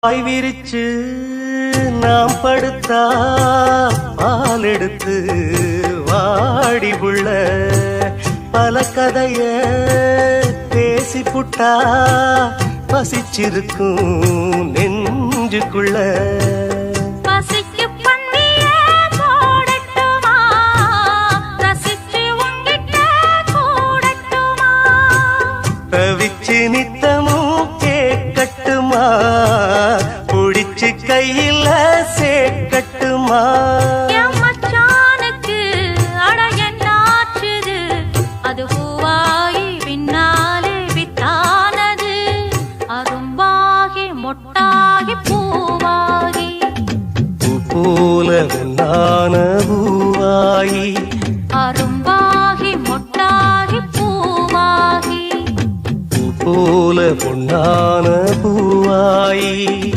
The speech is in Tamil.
பாய் விரிச்சு நாம் படுத்தா பால் எடுத்து வாடி புள்ள பல கதைய பேசி புட்டா பசிச்சிருக்கும் நெஞ்சுக்குள்ள தவிச்சு நித்தமும் கேட்கட்டுமா புடிச்சு கையில சேர்க்கட்டுமா அது பூவாகி பின்னாலே வித்தானது அரும்பாகி மொட்டாகி பூவாகி பூ போல வெள்ளான பூவாயி அரும்பாகி மொட்டாகி பூவாகி பூ போல பொன்னான பூவாயி